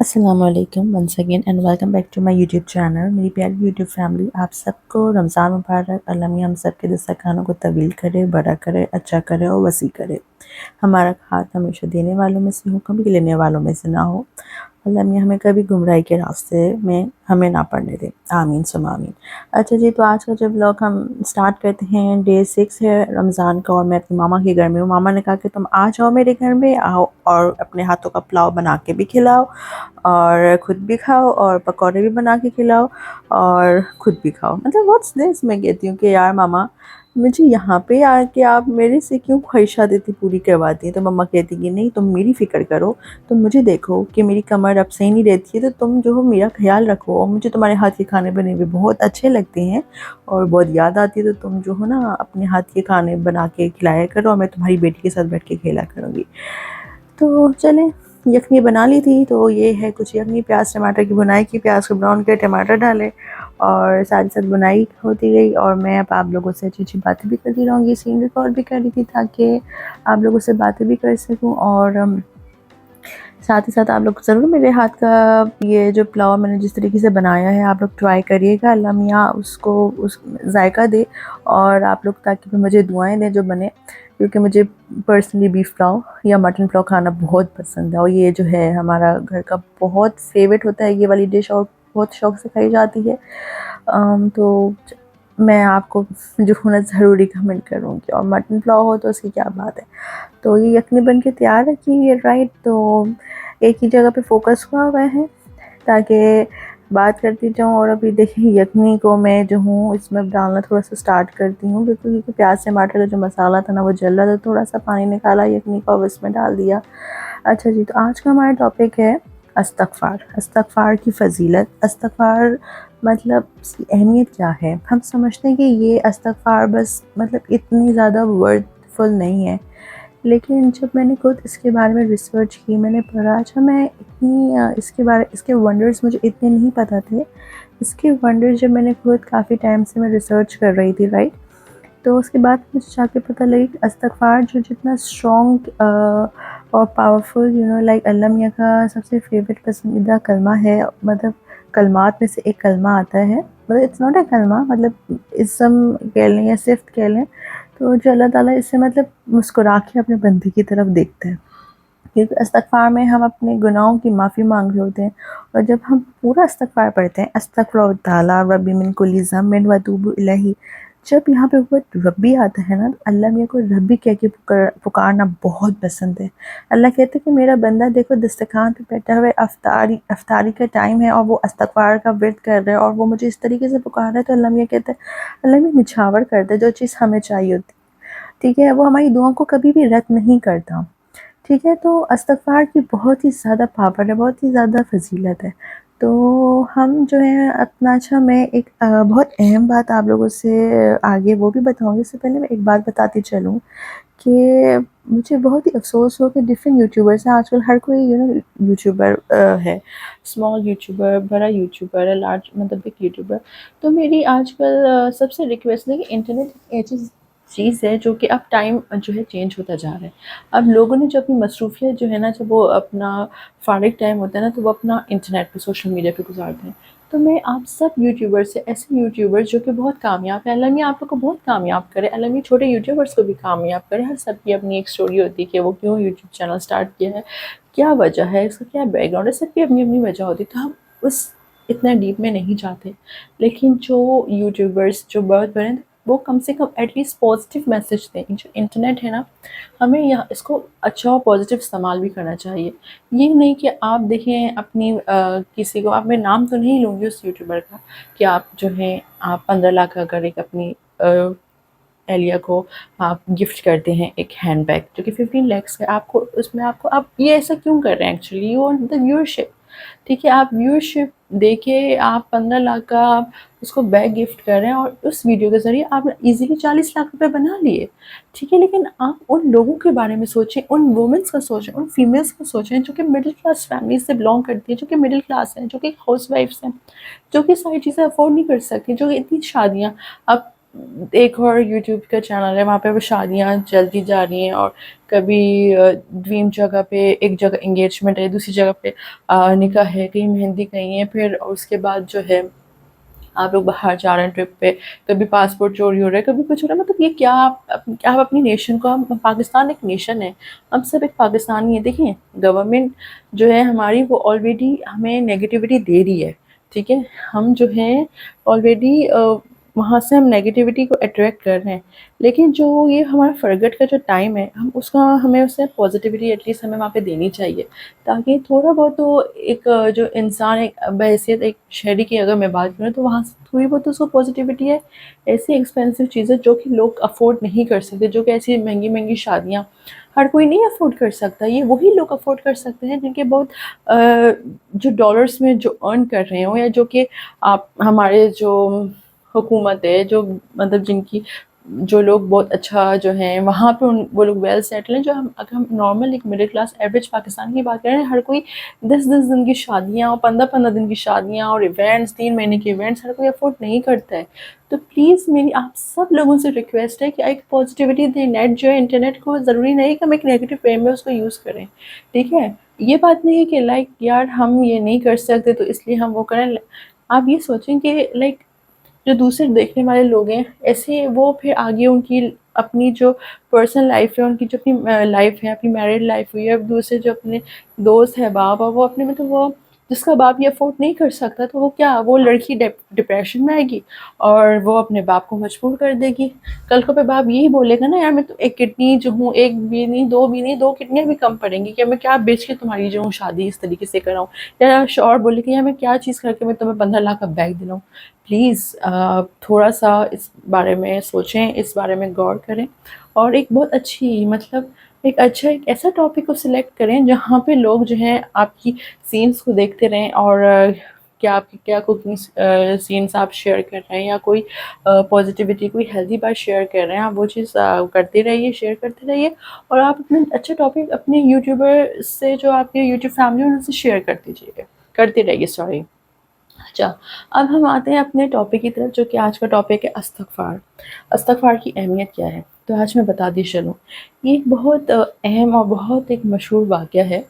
السلام علیکم once again and welcome back to my YouTube channel. میری پیاری یوٹیوب فیملی، آپ سب کو رمضان مبارک. اللہ میاں ہم سب کے دسترخوانوں کو طویل کرے، بڑا کرے، اچھا کرے اور وسیع کرے. ہمارا ہاتھ ہمیشہ دینے والوں میں سے ہو، کبھی لینے والوں میں سے نہ ہو. اللہ میاں ہمیں کبھی گمراہی کے راستے میں ہمیں نہ پڑنے دے. آمین ثم آمین. اچھا جی، تو آج کا جو بلاگ ہم سٹارٹ کرتے ہیں، ڈے 6 ہے رمضان کا، اور میں اپنی ماما کے گھر میں ہوں. ماما نے کہا کہ تم آ جاؤ میرے گھر میں، آؤ اور اپنے ہاتھوں کا پلاؤ بنا کے بھی کھلاؤ اور خود بھی کھاؤ، اور پکوڑے بھی بنا کے کھلاؤ اور خود بھی کھاؤ. مطلب واٹس دس، میں کہتی ہوں کہ یار ماما، مجھے یہاں پہ آ کے آپ میرے سے کیوں خواہشات اتنی پوری کرواتی ہیں؟ تو مما کہتی کہ نہیں، تم میری فکر کرو، تم مجھے دیکھو کہ میری کمر اب صحیح نہیں رہتی ہے، تو تم جو ہو میرا خیال رکھو، اور مجھے تمہارے ہاتھ کے کھانے بنے ہوئے بہت اچھے لگتے ہیں اور بہت یاد آتی ہے، تو تم جو ہو نا اپنے ہاتھ کے کھانے بنا کے کھلایا کرو، اور میں تمہاری بیٹی کے ساتھ بیٹھ کے کھیلا کروں گی. تو چلیں، یخنی بنا لی تھی. تو یہ ہے کچھ یخنی پیاز ٹماٹر کی بنائی کی، پیاز کو براؤن کر ٹماٹر ڈالے اور ساتھ ساتھ بنائی ہوتی گئی. اور میں اب آپ لوگوں سے اچھی اچھی باتیں بھی کرتی رہوں گی، سین ریکارڈ بھی کر رہی تھی تاکہ آپ لوگوں سے باتیں بھی کر سکوں. اور ساتھ ہی ساتھ آپ لوگ ضرور میرے ہاتھ کا یہ جو پلاؤ میں نے جس طریقے سے بنایا ہے آپ لوگ ٹرائی کریے گا. اللہ میاں اس کو ذائقہ دے، اور آپ لوگ تاکہ مجھے دعائیں دیں جو بنے، کیونکہ مجھے پرسنلی بیف پلاؤ یا مٹن پلاؤ کھانا بہت پسند ہے، اور یہ جو ہے ہمارا گھر کا بہت فیوریٹ ہوتا ہے یہ والی ڈش، اور بہت شوق سے کھائی جاتی ہے. تو میں آپ کو جو ہونا ضرور ریکمنڈ کروں گی، اور مٹن پلاؤ ہو تو اس کی کیا بات ہے. تو یہ یخنی بن کے تیار رکھی ہے رائٹ. تو ایک ہی جگہ پہ فوکس ہوا ہوا ہے تاکہ بات کرتی جاؤں. اور ابھی دیکھیں یخنی کو میں جو ہوں اس میں ڈالنا تھوڑا سا سٹارٹ کرتی ہوں، کیونکہ پیاز ٹماٹر کا جو مسالہ تھا نا وہ جل رہا تھا، تھوڑا سا پانی نکالا یخنی کا اور اس میں ڈال دیا. اچھا جی، تو آج کا ہمارا ٹاپک ہے استغفار. استغفار کی فضیلت. استغفار مطلب اس کی اہمیت کیا ہے؟ ہم سمجھتے ہیں کہ یہ استغفار بس مطلب اتنی زیادہ ورڈ فل نہیں ہے، لیکن جب میں نے خود اس کے بارے میں ریسرچ کی، میں نے پڑھا، اچھا میں اتنی اس کے ونڈرز مجھے اتنے نہیں پتہ تھے. اس کے ونڈرز جب میں نے خود کافی ٹائم سے میں ریسرچ کر رہی تھی رائٹ، تو اس کے بعد مجھے جا کے پتہ لگی کہ استغفار جو جتنا اسٹرانگ اور پاورفل لائک اللہ میاں کا سب سے فیوریٹ پسندیدہ کلمہ ہے. مطلب کلمات میں سے ایک کلمہ آتا ہے، مطلب اٹس ناٹ اے کلمہ، مطلب اسم کہہ لیں یا صفت کہہ لیں، تو جو اللہ تعالیٰ اس سے مطلب مسکرا کے اپنے بندے کی طرف دیکھتے ہیں. کیونکہ استغفار میں ہم اپنے گناہوں کی معافی مانگ رہے ہوتے ہیں، اور جب ہم پورا استغفار پڑھتے ہیں، استغفر تعالیٰ ربی من کل ذنب واتوب الیہ، جب یہاں پہ ورڈ ربی آتا ہے نا، اللہ میاں کو ربی کہہ کے پکارنا بہت پسند ہے. اللہ کہتے ہیں کہ میرا بندہ دیکھو دسترخوان پہ بیٹھا ہوا ہے، افطاری کا ٹائم ہے اور وہ استغفار کا ورد کر رہا ہے، اور وہ مجھے اس طریقے سے پکار رہا ہے. تو اللہ میاں کہتے ہیں، اللہ میاں نچھاور کرتا ہے جو چیز ہمیں چاہیے ہوتی، ٹھیک ہے، وہ ہماری دعاؤں کو کبھی بھی رد نہیں کرتا. ٹھیک ہے، تو استغفار کی بہت ہی زیادہ پاور ہے، بہت ہی زیادہ فضیلت ہے. تو ہم جو ہے اپنا، اچھا میں ایک بہت اہم بات آپ لوگوں سے آگے وہ بھی بتاؤں گی. اس سے پہلے میں ایک بات بتاتی چلوں کہ مجھے بہت ہی افسوس ہو کہ ڈفرینٹ یوٹیوبرس ہیں آج کل، ہر کوئی یوٹیوبر ہے، اسمال یوٹیوبر، بڑا یوٹیوبر، لارج مطلب بگ یوٹیوبر. تو میری آج کل سب سے ریکویسٹ ہے کہ انٹرنیٹ ایک ایسی چیز ہے جو کہ اب ٹائم جو ہے چینج ہوتا جا رہا ہے. اب لوگوں نے جو اپنی مصروفیت جو ہے نا، جب وہ اپنا فارغ ٹائم ہوتا ہے نا، تو وہ اپنا انٹرنیٹ پہ، سوشل میڈیا پہ گزارتے ہیں. تو میں آپ سب یوٹیوبر سے، ایسے یوٹیوبر جو کہ بہت کامیاب ہیں، اللہ میاں آپ لوگ کو بہت کامیاب کرے، اللہ میاں چھوٹے یوٹیوبرس کو بھی کامیاب کرے. ہر سب کی اپنی ایک سٹوری ہوتی ہے کہ وہ کیوں یوٹیوب چینل سٹارٹ کیا ہے، کیا وجہ ہے، اس کا کیا بیک گراؤنڈ ہے، سب کی اپنی اپنی وجہ ہوتی ہے. تو ہم اس اتنا ڈیپ میں نہیں جاتے، لیکن جو یوٹیوبرس جو بہت بڑے ہیں، وہ کم سے کم ایٹ لیسٹ پازیٹیو میسج دیں. جو انٹرنیٹ ہے نا، ہمیں یہاں اس کو اچھا اور پازیٹیو استعمال بھی کرنا چاہیے. یہ نہیں کہ آپ دیکھیں اپنی کسی کو، آپ میں نام تو نہیں لوں گی اس یوٹیوبر کا، کہ آپ جو ہیں آپ 15 لاکھ کا اگر ایک اپنی اہلیہ کو آپ گفٹ کرتے ہیں ایک ہینڈ بیگ جو کہ 15 لیکس کا، آپ کو اس میں آپ یہ ایسا کیوں کر رہے ہیں؟ Actually you want the viewership. ٹھیک ہے، آپ ویورشپ دے کے آپ 15 لاکھ کا آپ اس کو بیگ گفٹ کر رہے ہیں، اور اس ویڈیو کے ذریعے آپ نے ایزیلی 40 لاکھ روپے بنا لیے. ٹھیک ہے، لیکن آپ ان لوگوں کے بارے میں سوچیں، ان وومنس کا سوچیں، ان فیمیلس کا سوچیں جو کہ مڈل کلاس فیملیز سے بلانگ کرتی ہیں، جو کہ مڈل کلاس ہیں، جو کہ ہاؤس وائفس ہیں، جو کہ ساری چیزیں افورڈ نہیں کر سکتی، جو اتنی شادیاں اب ایک اور یوٹیوب کا چینل ہے، وہاں پہ وہ شادیاں چلتی جا رہی ہیں، اور کبھی ڈریم جگہ پہ ایک جگہ انگیجمنٹ ہے، دوسری جگہ پہ نکاح ہے، کہیں مہندی کہیں ہے، پھر اس کے بعد جو ہے آپ لوگ باہر جا رہے ہیں ٹرپ پہ، کبھی پاسپورٹ چوری ہو رہا ہے، کبھی کچھ ہو رہا ہے. مطلب یہ کیا آپ اپنی نیشن کو، ہم پاکستان ایک نیشن ہے، ہم سب ایک پاکستانی ہیں. دیکھیں گورنمنٹ جو ہے ہماری وہ آلریڈی ہمیں نگیٹیوٹی دے رہی ہے، ٹھیک ہے. ہم جو ہیں آلریڈی وہاں سے ہم نگیٹیوٹی کو اٹریکٹ کر رہے ہیں، لیکن جو یہ ہمارا فرگٹ کا جو ٹائم ہے، ہم اس کا ہمیں اس سے پازیٹیوٹی ایٹ لیسٹ ہمیں وہاں پہ دینی چاہیے، تاکہ تھوڑا بہت تو ایک جو انسان ایک بحیثیت ایک شہری کی اگر میں بات کروں تو وہاں سے تھوڑی بہت اس کو پازیٹیوٹی ہے. ایسی ایکسپینسو چیزیں جو کہ لوگ افورڈ نہیں کر سکتے، جو کہ ایسی مہنگی مہنگی شادیاں ہر کوئی نہیں افورڈ کر سکتا، یہ وہی لوگ افورڈ کر سکتے ہیں جن کے بہت جو ڈالرز میں جو ارن کر رہے ہوں، یا جو کہ آپ ہمارے جو حکومت ہے، جو مطلب جن کی جو لوگ بہت اچھا جو ہیں وہاں پہ وہ لوگ ویل سیٹل ہیں. جو اگر ہم نارمل ایک مڈل کلاس ایوریج پاکستان کی بات کریں، ہر کوئی 10 10 دن کی شادیاں اور 15 15 دن کی شادیاں اور ایونٹس، 3 مہینے کے ایونٹس ہر کوئی افورڈ نہیں کرتا ہے. تو پلیز میری آپ سب لوگوں سے ریکویسٹ ہے کہ ایک پازیٹیوٹی دیں. نیٹ جو ہے انٹرنیٹ کو ضروری نہیں کہ ہم ایک نیگیٹو وے میں اس کو یوز کریں، ٹھیک ہے. یہ بات نہیں ہے کہ لائک یار ہم یہ نہیں کر سکتے تو اس لیے ہم وہ کریں. آپ یہ سوچیں کہ لائک جو دوسرے دیکھنے والے لوگ ہیں، ایسے وہ پھر آگے ان کی اپنی جو پرسنل لائف ہے، ان کی جو اپنی لائف ہے، اپنی میرڈ لائف ہوئی ہے، دوسرے جو اپنے دوست ہے، باپ، اور وہ اپنے مطلب وہ جس کا باپ یہ افورڈ نہیں کر سکتا، تو وہ کیا وہ لڑکی ڈپریشن میں آئے گی اور وہ اپنے باپ کو مجبور کر دے گی. کل کو پہ باپ یہی بولے گا نا، یار میں تو ایک کڈنی جو ہوں، ایک بھی نہیں، دو بھی نہیں، 2 کڈنیاں بھی کم پڑیں گی، کہ میں کیا بیچ کے تمہاری جو ہوں شادی اس طریقے سے کراؤں. یا شوہر بولے کہ یار میں کیا چیز کر کے میں تمہیں 15 لاکھ کا بیگ دلاؤں. پلیز تھوڑا سا اس بارے میں سوچیں، اس بارے میں غور کریں، اور ایک بہت اچھی مطلب ایک ایسا ٹاپک کو سلیکٹ کریں جہاں پہ لوگ جو ہیں آپ کی سینس کو دیکھتے رہیں، اور کیا آپ کی کیا کوکنگ سینس آپ شیئر کر رہے ہیں، یا کوئی پازیٹیوٹی کوئی ہیلدی بات شیئر کر رہے ہیں، آپ وہ چیز کرتے رہیے، شیئر کرتے رہیے. اور آپ اپنے اچھے ٹاپک اپنے یوٹیوبر سے، جو آپ کے یوٹیوب فیملی ان سے شیئر کرتے رہیے. سوری. اچھا، اب ہم آتے ہیں اپنے ٹاپک کی طرف، جو کہ آج کا ٹاپک ہے استغفار. استغفار کی اہمیت کیا ہے، تو آج میں بتا دی چلوں. یہ ایک بہت اہم اور بہت ایک مشہور واقعہ ہے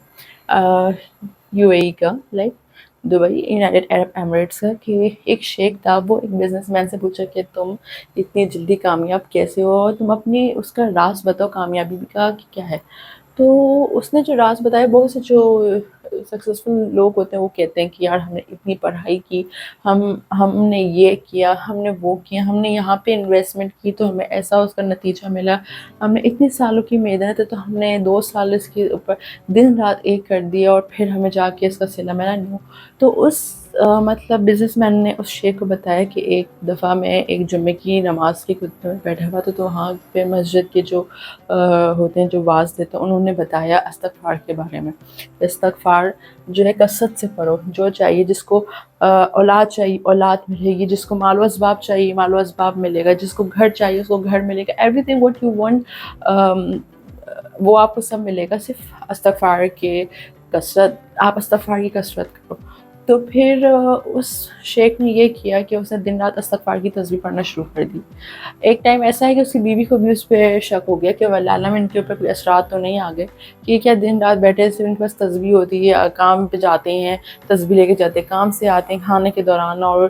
یو اے ای کا، لائک دبئی، یونائٹیڈ عرب ایمریٹس کا، کہ ایک شیخ تھا. وہ ایک بزنس مین سے پوچھا کہ تم اتنی جلدی کامیاب کیسے ہو، اور تم اپنی اس کا راز بتاؤ کامیابی کا کہ کیا ہے. تو اس نے جو راز بتایا، بہت سے جو سکسیزفل لوگ ہوتے ہیں وہ کہتے ہیں کہ یار ہم نے اتنی پڑھائی کی، ہم نے یہ کیا، ہم نے وہ کیا، ہم نے یہاں پہ انویسٹمنٹ کی تو ہمیں ایسا اس کا نتیجہ ملا، ہم نے اتنے سالوں کی محنت ہے تو ہم نے 2 سال اس کے اوپر دن رات ایک کر دیا، اور پھر ہمیں جا کے اس کا صلہ ملا نہیں ہو. تو اس مطلب بزنس مین نے اس شیخ کو بتایا کہ ایک دفعہ میں ایک جمعے کی نماز کے خطبے میں بیٹھا ہوا تھا، تو وہاں پہ مسجد کے جو ہوتے ہیں جو واعظ دیتے ہیں، انہوں نے بتایا استغفار کے بارے میں. استغفار جو ہے کثرت سے پڑھو، جو چاہیے جس کو اولاد چاہیے اولاد ملے گی، جس کو مال و اسباب چاہیے مال و اسباب ملے گا، جس کو گھر چاہیے اس کو گھر ملے گا. Everything what you want وہ آپ کو سب ملے گا، صرف استغفار کے کثرت، آپ استغفار کی کثرت کرو. تو پھر اس شیخ نے یہ کیا کہ اس نے دن رات استغفار کی تسبیح پڑھنا شروع کر دی. ایک ٹائم ایسا ہے کہ اس کی بیوی کو بھی اس پہ شک ہو گیا کہ واللہ عالم ان کے اوپر کوئی اثرات تو نہیں آ گئے، کہ کیا دن رات بیٹھے صرف ان کے پاس تسبیح ہوتی ہے، کام پہ جاتے ہیں تسبیح لے کے جاتے ہیں، کام سے آتے ہیں کھانے کے دوران، اور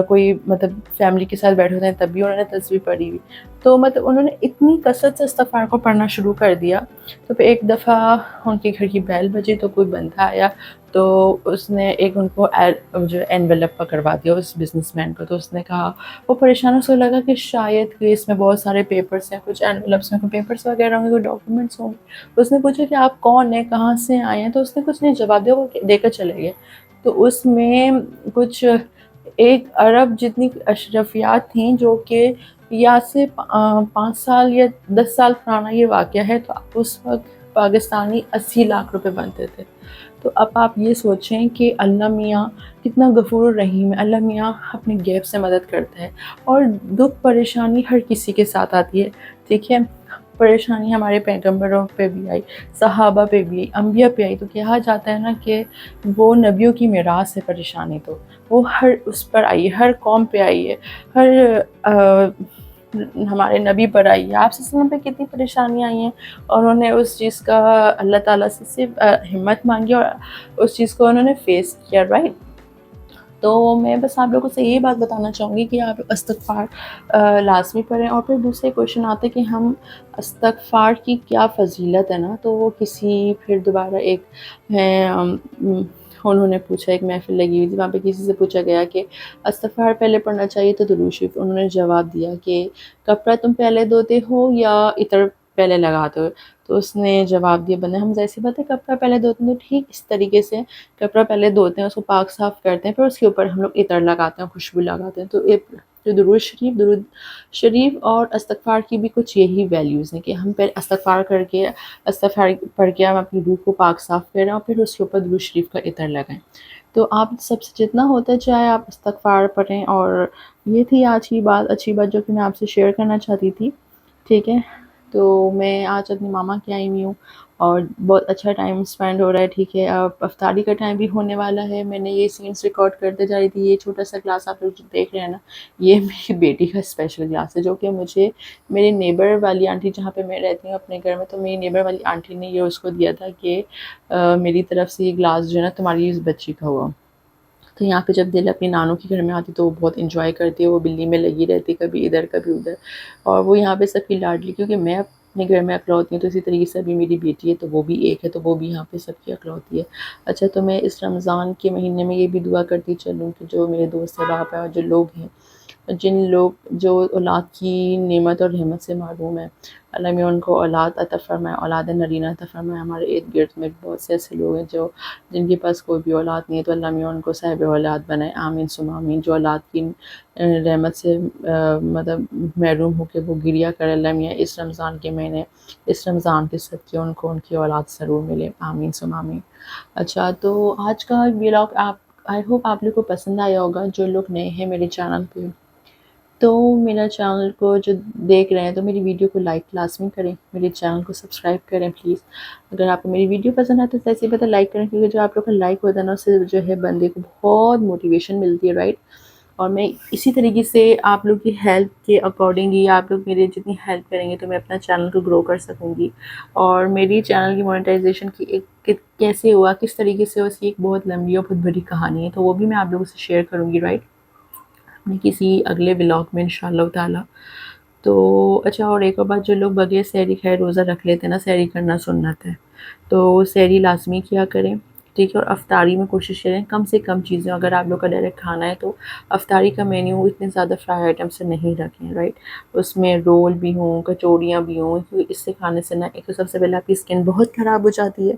کوئی مطلب فیملی کے ساتھ بیٹھے ہوتے ہیں تب بھی انہوں نے تسبیح پڑھی ہوئی. تو مطلب انہوں نے اتنی کثرت سے استغفار کو پڑھنا شروع کر دیا. تو پھر ایک دفعہ ان کے گھر کی بیل بجی تو کوئی بندہ آیا، تو اس نے ایک ان کو جو انویلپ پکڑوا دیا اس بزنس مین کو. تو اس نے کہا، وہ پریشان، اس کو لگا کہ شاید کہ اس میں بہت سارے پیپرس ہیں، کچھ انویلپس میں کوئی پیپرس وغیرہ ہوں گے، کوئی ڈاکیومنٹس ہوں گے. اس نے پوچھا کہ آپ کون ہیں، کہاں سے آئے ہیں. تو اس نے کچھ نہیں جواب دیا، وہ دے کر چلے گئے. تو اس میں کچھ 1 ارب جتنی اشرفیات تھیں، جو کہ یا سے 5 سال یا 10 سال پرانا یہ واقعہ ہے. تو اس وقت پاکستانی 80 لاکھ روپے بنتے تھے. تو اب آپ یہ سوچیں کہ اللہ میاں کتنا غفور الرحیم ہے. اللہ میاں اپنے غیب سے مدد کرتا ہے، اور دکھ پریشانی ہر کسی کے ساتھ آتی ہے، ٹھیک ہے. پریشانی ہمارے پیغمبروں پہ بھی آئی، صحابہ پہ بھی آئی، انبیاء پہ آئی. تو کہا جاتا ہے نا کہ وہ نبیوں کی میراث ہے پریشانی، تو وہ ہر اس پر آئی ہے، ہر قوم پہ آئی ہے، ہر ہمارے نبی پر آئی ہے، آپ صلی اللہ علیہ وسلم پہ کتنی پریشانیاں آئی ہیں، اور انہوں نے اس چیز کا اللہ تعالیٰ سے صرف ہمت مانگی اور اس چیز کو انہوں نے فیس کیا، رائٹ. تو میں بس آپ لوگوں سے یہی بات بتانا چاہوں گی کہ آپ استغفار لازمی پڑھیں. اور پھر دوسرے کویشچن آتے کہ ہم استغفار کی کیا فضیلت ہے نا، تو وہ کسی پھر دوبارہ ایک ہے انہوں نے پوچھا، ایک محفل لگی ہوئی تھی، وہاں پہ کسی سے پوچھا گیا کہ استغفار پہلے پڑھنا چاہیے تو درود شریف. انہوں نے جواب دیا کہ کپڑا تم پہلے دھوتے ہو یا عطر پہلے لگاتے ہو؟ تو اس نے جواب دیا، بندہ ہم ایسی بات ہے کپڑا پہلے دھوتے ہیں، تو ٹھیک اس طریقے سے کپڑا پہلے دھوتے ہیں، اس کو پاک صاف کرتے ہیں، پھر اس کے اوپر ہم لوگ عطر لگاتے ہیں، خوشبو لگاتے ہیں. تو ایک جو درود شریف اور استغفار کی بھی کچھ یہی ویلیوز ہیں کہ ہم پہلے استغفار پڑھ کے ہم اپنی روح کو پاک صاف کریں اور پھر اس کے اوپر درود شریف کا عطر لگائیں. تو آپ سب سے جتنا ہوتا ہے چاہے آپ استغفار پڑھیں. اور یہ تھی آج کی بات، اچھی بات جو کہ میں آپ سے شیئر کرنا چاہتی تھی. ٹھیک ہے، تو میں آج اپنی ماما کی آئی ہوئی ہوں اور بہت اچھا ٹائم اسپینڈ ہو رہا ہے. ٹھیک ہے، اب افطاری کا ٹائم بھی ہونے والا ہے. میں نے یہ سینس ریکارڈ کرتے جا رہی تھی. یہ چھوٹا سا کلاس آپ لوگ جو دیکھ رہے ہیں نا، یہ میری بیٹی کا اسپیشل کلاس ہے، جو کہ مجھے میرے نیبر والی آنٹی، جہاں پہ میں رہتی ہوں اپنے گھر میں، تو میری نیبر والی آنٹی نے یہ اس کو دیا تھا کہ میری طرف سے یہ کلاس جو ہے نا تمہاری اس بچی کا ہوا. تو یہاں پہ جب دل اپنی نانوں کے گھر میں آتی تو وہ بہت انجوائے کرتی ہے، وہ بلی میں لگی رہتی، کبھی ادھر کبھی ادھر. اور وہ یہاں پہ سب کی لاڈلی، کیونکہ میں اپنے گھر میں اکلوتی ہوں، تو اسی طریقے سے ابھی میری بیٹی ہے تو وہ بھی ایک ہے، تو وہ بھی یہاں پہ سب کی اکلوتی ہے. اچھا، تو میں اس رمضان کے مہینے میں یہ بھی دعا کرتی چلوں کہ جو میرے دوست احباب ہیں اور جو لوگ ہیں، جن لوگ جو اولاد کی نعمت اور رحمت سے محروم ہیں، اللہ میں ان کو اولاد عطا فرمائے، اولاد نرینہ عطا فرمائے. ہمارے ارد گرد میں بہت سے ایسے لوگ ہیں جو جن کے پاس کوئی بھی اولاد نہیں ہے، تو اللہ میں ان کو صاحب اولاد بنائے، آمین ثم آمین. جو اولاد کی رحمت سے مطلب محروم ہو کے وہ گریا کرے، اللہ میاں اس رمضان کے مہینے، اس رمضان کے صدقے ان کو ان کی اولاد ضرور ملے، آمین ثم آمین. اچھا، تو آج کا ولاگ آئی ہوپ آپ لوگ کو پسند آیا ہوگا. جو لوگ نئے ہیں میرے چینل پہ، تو میرا چینل کو جو دیکھ رہے ہیں تو میری ویڈیو کو لائک لازمی کریں، میرے چینل کو سبسکرائب کریں پلیز. اگر آپ کو میری ویڈیو پسند ہے تو ایسے ہی پتہ لائک کریں، کیونکہ جو آپ لوگ کا لائک ہوتا ہے نا، اس سے جو ہے بندے کو بہت موٹیویشن ملتی ہے، رائٹ. اور میں اسی طریقے سے آپ لوگ کی ہیلپ کے اکارڈنگ ہی، آپ لوگ میرے جتنی ہیلپ کریں گے تو میں اپنا چینل کو گرو کر سکوں گی. اور میری چینل کی مونیٹائزیشن کی کیسے ہوا، کس طریقے سے، اس کی ایک بہت لمبی اور بہت بڑی کہانی ہے، تو وہ بھی میں آپ لوگوں سے شیئر کروں گی، رائٹ، اپنے کسی اگلے ولاگ میں انشاءاللہ تعالی. تو اچھا، اور ایک اور بات، جو لوگ بغیر سحری کھائے روزہ رکھ لیتے ہیں نا، سحری کرنا سنت ہے، تو سحری لازمی کیا کریں. ٹھیک ہے، اور افطاری میں کوشش کریں کم سے کم چیزیں، اگر آپ لوگ کا ڈائریکٹ کھانا ہے تو افطاری کا مینیو اتنے زیادہ فرائی آئٹم سے نہیں رکھیں، رائٹ. اس میں رول بھی ہوں، کچوڑیاں بھی ہوں، کیونکہ اس سے کھانے سے نا، ایک تو سب سے پہلے آپ کی اسکن بہت خراب ہو جاتی ہے.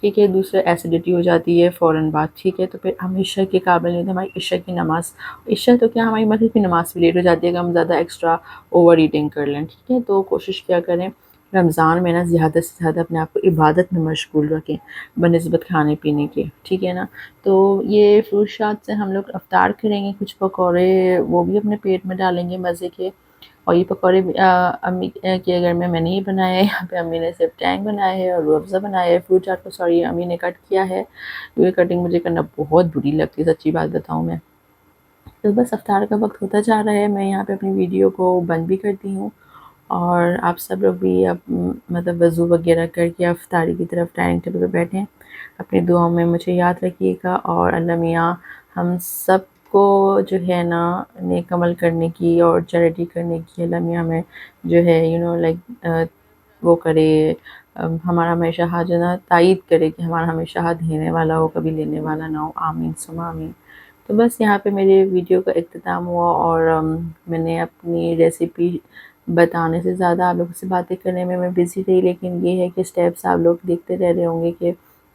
ٹھیک ہے، دوسرا ایسیڈیٹی ہو جاتی ہے فوراً بعد. ٹھیک ہے، تو پھر ہم عشاء کے قابل نہیں تھے. ہماری عشاء کی نماز، عشاء تو کیا ہماری مغرب کی نماز بھی لیٹ ہو جاتی ہے اگر ہم زیادہ ایکسٹرا اوور ایٹنگ کر لیں. ٹھیک ہے، تو کوشش کیا کریں رمضان میں نا زیادہ سے زیادہ اپنے آپ کو عبادت میں مشغول رکھیں بنسبت کھانے پینے کے. ٹھیک ہے نا، تو یہ فروٹ شات سے ہم لوگ افطار کریں گے. کچھ پکوڑے وہ بھی اپنے پیٹ میں ڈالیں گے مزے کے. اور یہ پکوڑے امی کے گھر میں نے ہی بنائے ہیں. یہاں پہ امی نے صرف ٹینگ بنایا ہے اور روح افزا بنایا ہے. فروٹ چاٹ کو سوری امی نے کٹ کیا ہے، یہ کٹنگ مجھے کرنا بہت بری لگتی ہے، سچی بات بتاؤں میں. تو بس افطار کا وقت ہوتا جا رہا ہے، میں یہاں پہ اپنی ویڈیو کو بند بھی کرتی ہوں. اور آپ سب لوگ بھی اب مطلب وضو وغیرہ کر کے افطاری کی طرف ڈائننگ ٹیبل پہ بیٹھیں. اپنی دعاؤں میں مجھے یاد رکھیے گا، اور اللہ میاں ہم سب کو جو ہے نا نیک عمل کرنے کی اور چیریٹی کرنے کی اللہ میاں ہمیں جو ہے لائک وہ کرے، ہمارا ہمیشہ ہاتھ جو نا تائید کرے کہ ہمارا ہمیشہ ہاتھ دینے والا ہو، کبھی لینے والا نہ ہو، آمین ثم آمین. تو بس یہاں پہ میرے ویڈیو کا اختتام ہوا، اور میں نے اپنی ریسیپی بتانے سے زیادہ آپ لوگوں سے باتیں کرنے میں بزی رہی. لیکن یہ ہے کہ سٹیپس آپ لوگ دیکھتے رہ رہے ہوں گے کہ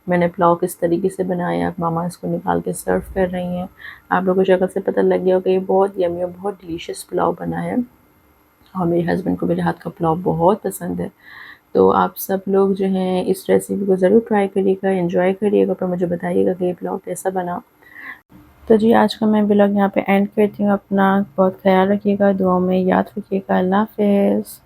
میں نے پلاؤ کس طریقے سے بنایا. ماما اس کو نکال کے سرو کر رہی ہیں. آپ لوگوں کو شکل سے پتہ لگ گیا ہو کہ یہ بہت یمی اور بہت ڈیلیشیس پلاؤ بنا ہے، اور میرے ہسبینڈ کو میرے ہاتھ کا پلاؤ بہت پسند ہے. تو آپ سب لوگ جو ہیں اس ریسیپی کو ضرور ٹرائی کریے گا، انجوائے کریے گا، پھر مجھے بتائیے گا کہ یہ پلاؤ کیسا بنا. تو جی، آج کا میں ولاگ یہاں پہ اینڈ کرتی ہوں. اپنا بہت خیال رکھیے گا، دعاؤں میں یاد رکھیے گا. اللہ حافظ.